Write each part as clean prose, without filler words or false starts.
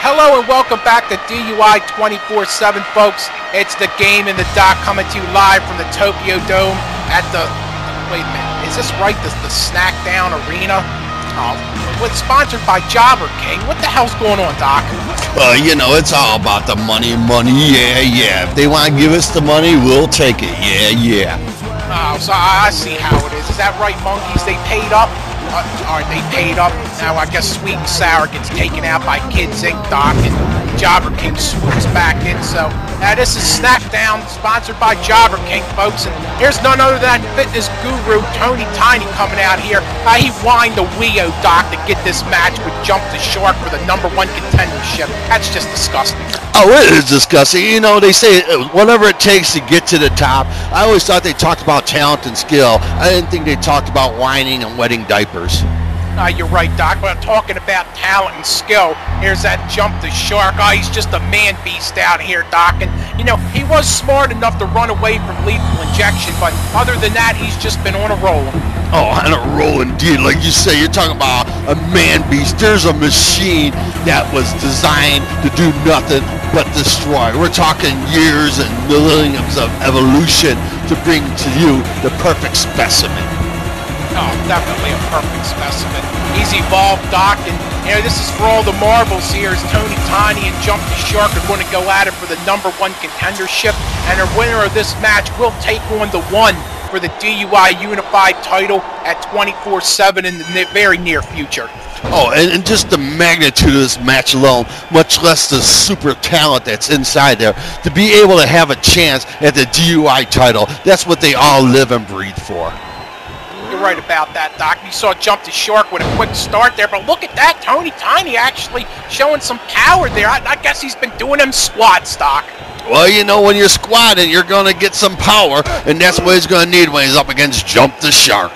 Hello and welcome back to DUI 24/7, folks. It's the game in the dock coming to you live from the Tokyo Dome at the, wait a minute, is this right? The Snackdown Arena? Oh, it's sponsored by Jobber King. What the hell's going on, Doc? You know, it's all about the money, yeah. If they want to give us the money, we'll take it, yeah. Oh, so I see how it is. Is that right, monkeys? They paid up? Are they paid up? Now I guess Sweet and Sour gets taken out by Kids Inc. Doc, and Jobber King swoops back in. So now this is Snackdown, sponsored by Jobber King, folks. And here's none other than fitness guru Tony Tiny coming out here. He whined the Wii-O, Doc, to get this match with Jump the Shark for the #1 contendership. That's just disgusting. Oh, it is disgusting. You know, they say whatever it takes to get to the top. I always thought they talked about talent and skill. I didn't think they talked about whining and wetting diapers. You're right, Doc. But I'm talking about talent and skill. Here's that Jump the Shark. He's just a man beast out here, Doc. And, you know, he was smart enough to run away from lethal injection, but other than that, he's just been on a roll. Oh, on a roll indeed. Like you say, you're talking about a man beast. There's a machine that was designed to do nothing but destroy. We're talking years and millenniums of evolution to bring to you the perfect specimen. Oh, definitely a perfect specimen. He's evolved, Doc, and you know, this is for all the marbles here as Tony Tiny and Jump the Shark are going to go at it for the #1 contendership, and the winner of this match will take on the one for the DUI Unified title at 24/7 in the very near future. Oh, and just the magnitude of this match alone, much less the super talent that's inside there, to be able to have a chance at the DUI title, that's what they all live and breathe for. You're right about that, Doc. You saw Jump the Shark with a quick start there, but look at that. Tony Tiny actually showing some power there. I guess he's been doing them squats, Doc. Well, you know, when you're squatting, you're going to get some power, and that's what he's going to need when he's up against Jump the Shark.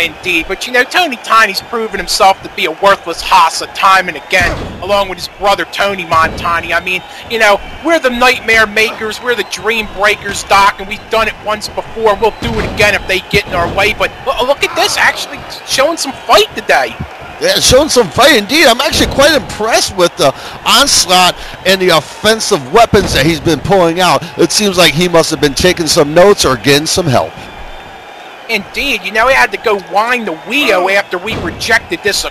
Indeed, but you know, Tony Tiny's proven himself to be a worthless hossa time and again, along with his brother Tony Montani. I mean, you know, we're the nightmare makers, we're the dream breakers, Doc, and we've done it once before. We'll do it again if they get in our way, but look at this, actually showing some fight today. Yeah, showing some fight indeed. I'm actually quite impressed with the onslaught and the offensive weapons that he's been pulling out. It seems like he must have been taking some notes or getting some help. Indeed, you know, he had to go whine the Wii-O after we rejected this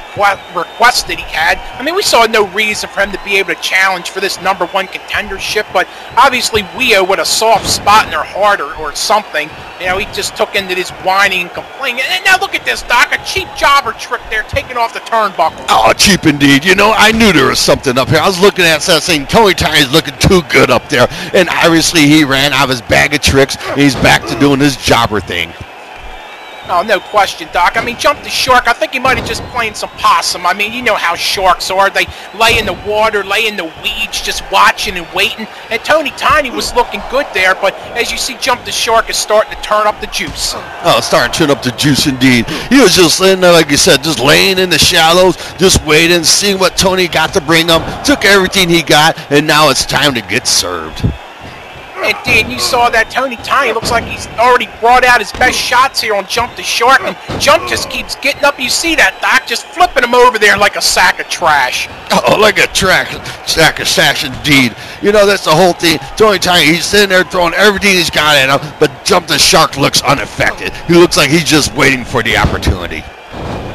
request that he had. I mean, we saw no reason for him to be able to challenge for this #1 contendership, but obviously Wii-O with a soft spot in her heart or something, you know, he just took into this whining and complaining. And now look at this, Doc, a cheap jobber trick there, taking off the turnbuckle. Oh, cheap indeed. You know, I knew there was something up here. I was looking at that saying, Tony Tiny's looking too good up there, and obviously he ran out of his bag of tricks, and he's back to doing his jobber thing. Oh, no question, Doc. I mean, Jump the Shark, I think he might have just playing some possum. I mean, you know how sharks are. They lay in the water, lay in the weeds, just watching and waiting. And Tony Tiny was looking good there, but as you see, Jump the Shark is starting to turn up the juice. Oh, starting to turn up the juice indeed. He was just sitting there, like you said, just laying in the shallows, just waiting, seeing what Tony got to bring him. Took everything he got, and now it's time to get served. Indeed, you saw that Tony Tiny looks like he's already brought out his best shots here on Jump the Shark, and Jump just keeps getting up. You see that, Doc, just flipping him over there like a sack of trash. Oh, like a sack of trash indeed. You know, that's the whole thing. Tony Tiny, he's sitting there throwing everything he's got at him, but Jump the Shark looks unaffected. He looks like he's just waiting for the opportunity.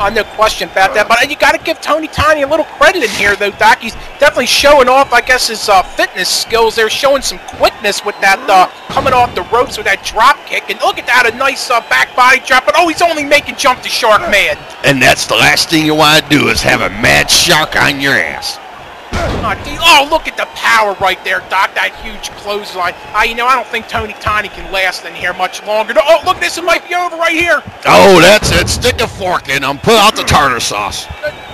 No question about that, but you got to give Tony Tiny a little credit in here, though, Doc. He's definitely showing off, I guess, his fitness skills. They're showing some quickness with that coming off the ropes with that drop kick. And look at that, a nice back body drop. But, oh, he's only making Jump the Shark mad. And that's the last thing you want to do is have a mad shark on your ass. Oh, look at the power right there, Doc, that huge clothesline. You know, I don't think Tony Tiny can last in here much longer. Oh, look, this might be over right here. Oh, that's it. Stick a fork in him. Put out the tartar sauce.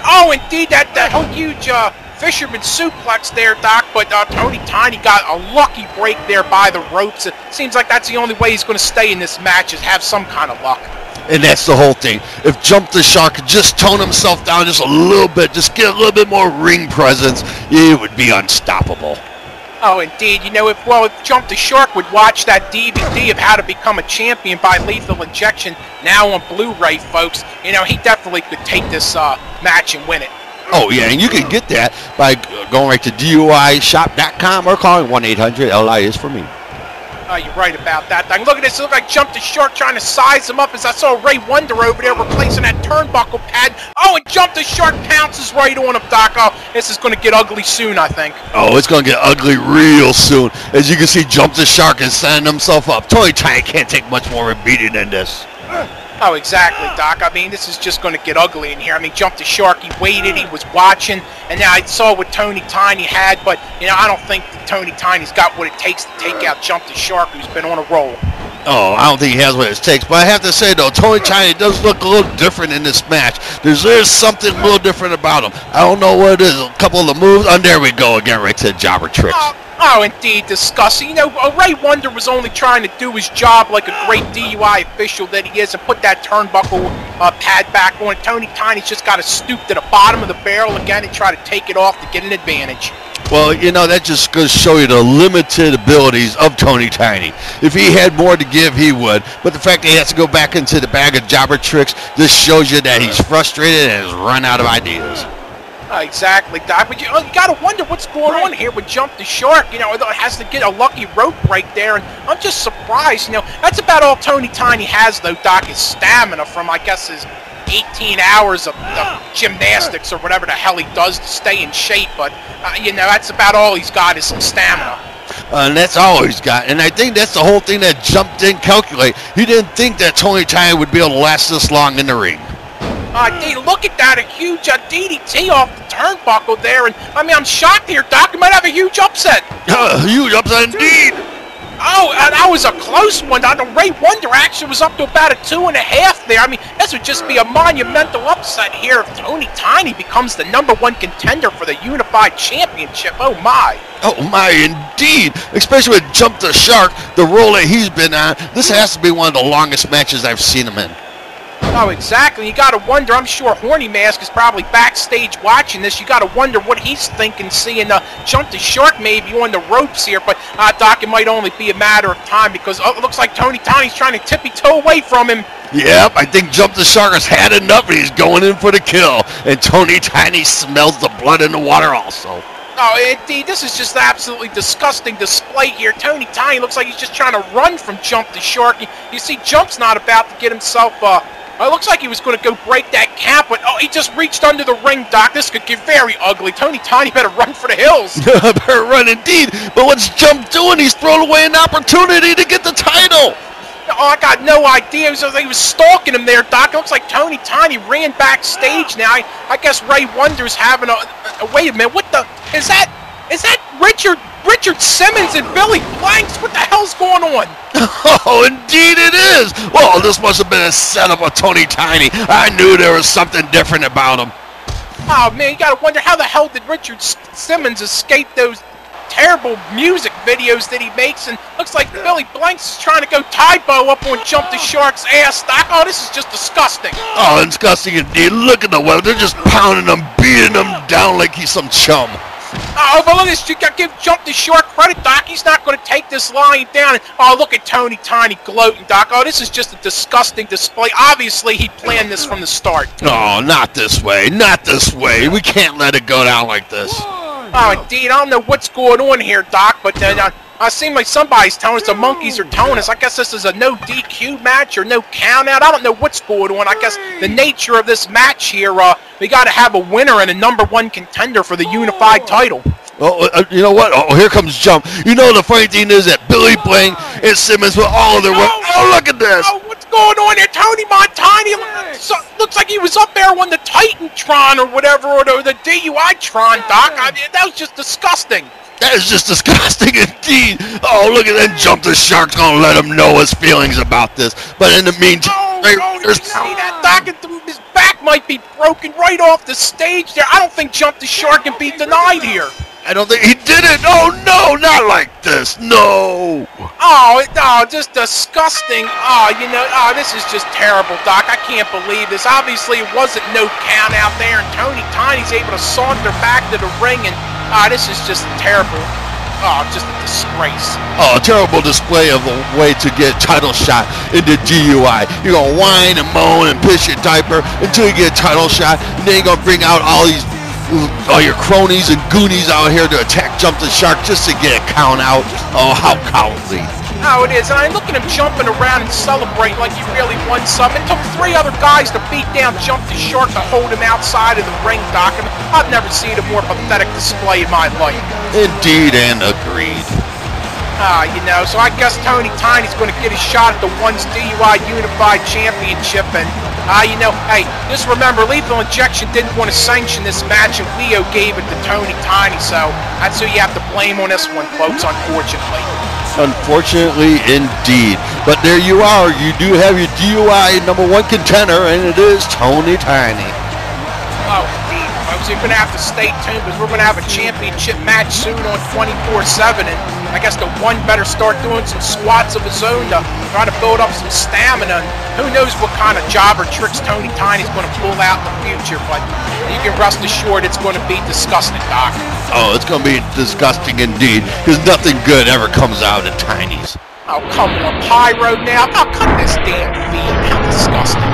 Oh, indeed, that whole huge fisherman suplex there, Doc, but Tony Tiny got a lucky break there by the ropes. It seems like that's the only way he's going to stay in this match, is have some kind of luck. And that's the whole thing. If Jump the Shark could just tone himself down just a little bit, just get a little bit more ring presence, it would be unstoppable. Oh, indeed. You know, if Jump the Shark would watch that DVD of How to Become a Champion by Lethal Injection, now on Blu-ray, folks, you know, he definitely could take this match and win it. Oh, yeah, and you can get that by going right to DUIShop.com or calling 1-800-LI is for me. You're right about that. Look at this. It looked like Jump the Shark trying to size him up as I saw Ray Wonder over there replacing that turnbuckle pad. Oh, and Jump the Shark pounces right on him, Doc. Oh, this is going to get ugly soon, I think. Oh, it's going to get ugly real soon. As you can see, Jump the Shark is setting himself up. Tony Tiny can't take much more of a beating than this. Oh, exactly, Doc. I mean, this is just going to get ugly in here. I mean, Jump the Shark, he waited, he was watching, and now I saw what Tony Tiny had, but, you know, I don't think that Tony Tiny's got what it takes to take out Jump the Shark, who's been on a roll. Oh, I don't think he has what it takes, but I have to say, though, Tony Tiny does look a little different in this match. There's something a little different about him. I don't know what it is. A couple of the moves, and there we go again, right to the jobber tricks. Oh, indeed, disgusting. You know, Ray Wonder was only trying to do his job like a great DUI official that he is and put that turnbuckle pad back on. Tony Tiny's just got to stoop to the bottom of the barrel again and try to take it off to get an advantage. Well, you know, that just goes to show you the limited abilities of Tony Tiny. If he had more to give, he would. But the fact that he has to go back into the bag of jobber tricks just shows you that he's frustrated and has run out of ideas. Exactly, Doc. But you got to wonder what's going on here with Jump the Shark. You know, it has to get a lucky rope break there, and I'm just surprised. You know, that's about all Tony Tiny has, though, Doc, is stamina from, I guess, his 18 hours of gymnastics or whatever the hell he does to stay in shape. But, you know, that's about all he's got is some stamina. And that's all he's got. And I think that's the whole thing that Jump didn't calculate. He didn't think that Tony Tiny would be able to last this long in the ring. Look at that, a huge DDT off the turnbuckle there, and I mean, I'm shocked here, Doc. You might have a huge upset. Huge upset indeed. Oh, that was a close one. The Ray Wonder actually was up to about a 2.5 there. I mean, this would just be a monumental upset here if Tony Tiny becomes the #1 contender for the Unified Championship. Oh, my. Oh, my, indeed. Especially with Jump the Shark, the role that he's been on. This has to be one of the longest matches I've seen him in. Oh, exactly. You got to wonder. I'm sure Horny Mask is probably backstage watching this. You got to wonder what he's thinking, seeing Jump the Shark maybe on the ropes here. But, Doc, it might only be a matter of time because it looks like Tony Tiny's trying to tippy-toe away from him. Yep, I think Jump the Shark has had enough and he's going in for the kill. And Tony Tiny smells the blood in the water also. Oh, indeed, this is just an absolutely disgusting display here. Tony Tiny looks like he's just trying to run from Jump the Shark. You see, Jump's not about to get himself... it looks like he was going to go break that count, but he just reached under the ring, Doc. This could get very ugly. Tony Tiny better run for the hills. Better run indeed. But what's Jump doing? He's throwing away an opportunity to get the title. Oh, I got no idea. He was stalking him there, Doc. It looks like Tony Tiny ran backstage now. I guess Ray Wonder's having a wait a minute. What the... Is that Richard Richard Simmons and Billy Blanks. What the hell's going on? Oh, indeed it is. Well, this must have been a setup of Tony Tiny. I knew there was something different about him. Oh, man, you gotta wonder how the hell did Richard Simmons escape those terrible music videos that he makes, and looks like Billy Blanks is trying to go typo up on Jump the Shark's ass stock. Oh, this is just disgusting. Oh, disgusting indeed. Look at the weather. They're just pounding him, beating him down like he's some chum. Oh, but look at this. You got to give Jump the Shark credit, Doc. He's not going to take this lying down. Oh, look at Tony Tiny gloating, Doc. Oh, this is just a disgusting display. Obviously, he planned this from the start. Oh, not this way. Not this way. We can't let it go down like this. Oh, indeed. I don't know what's going on here, Doc, but I seem like somebody's telling us the monkeys are telling us. I guess this is a no DQ match or no count out. I don't know what's going on. I guess the nature of this match here, we got to have a winner and a #1 contender for the unified title. Oh, you know what? Oh, here comes Jump. You know the funny thing is that Billy Blank and Simmons with all of their work. Oh, look at this. Oh, what's going on here? Tony Montani looks like he was up there on the Titantron or whatever, or the DUI Tron, Doc. I mean, that was just disgusting. That is just disgusting indeed. Oh, look at that. Jump the Shark's going to let him know his feelings about this. But in the meantime, did you see that, Doc? His back might be broken right off the stage there. I don't think Jump the Shark can be denied here. I don't think he did it. Oh, no, not like this. No. Oh, just disgusting. Oh, this is just terrible, Doc. I can't believe this. Obviously, it wasn't no count out there, and Tony Tiny's able to saunter back to the ring, and this is just terrible. Oh, just a disgrace. Oh, a terrible display of a way to get title shot into DUI. You're going to whine and moan and piss your diaper until you get a title shot, and then you're going to bring out all your cronies and goonies out here to attack Jump the Shark just to get a count out. Oh, how cowardly. Oh, it is. And I look at him jumping around and celebrating like he really won something. It took 3 other guys to beat down Jump the Shark to hold him outside of the ring, Doc. And I've never seen a more pathetic display in my life. Indeed and agreed. So I guess Tony Tiny's going to get a shot at the ONE's DUI Unified Championship, and, hey, just remember, Lethal Injection didn't want to sanction this match, and Leo gave it to Tony Tiny, so that's who you have to blame on this one, folks, unfortunately. Unfortunately, indeed. But there you are. You do have your DUI #1 contender, and it is Tony Tiny. Oh, indeed. Folks, you're going to have to stay tuned because we're going to have a championship match soon on 24/7, and I guess the ONE better start doing some squats of his own to try to build up some stamina. And who knows what kind of job or tricks Tony Tiny's going to pull out in the future, but you can rest assured it's going to be disgusting, Doc. Oh, it's going to be disgusting indeed, because nothing good ever comes out of Tiny's. Oh, come on, Pyro now. Oh, cut this damn feed. How disgusting.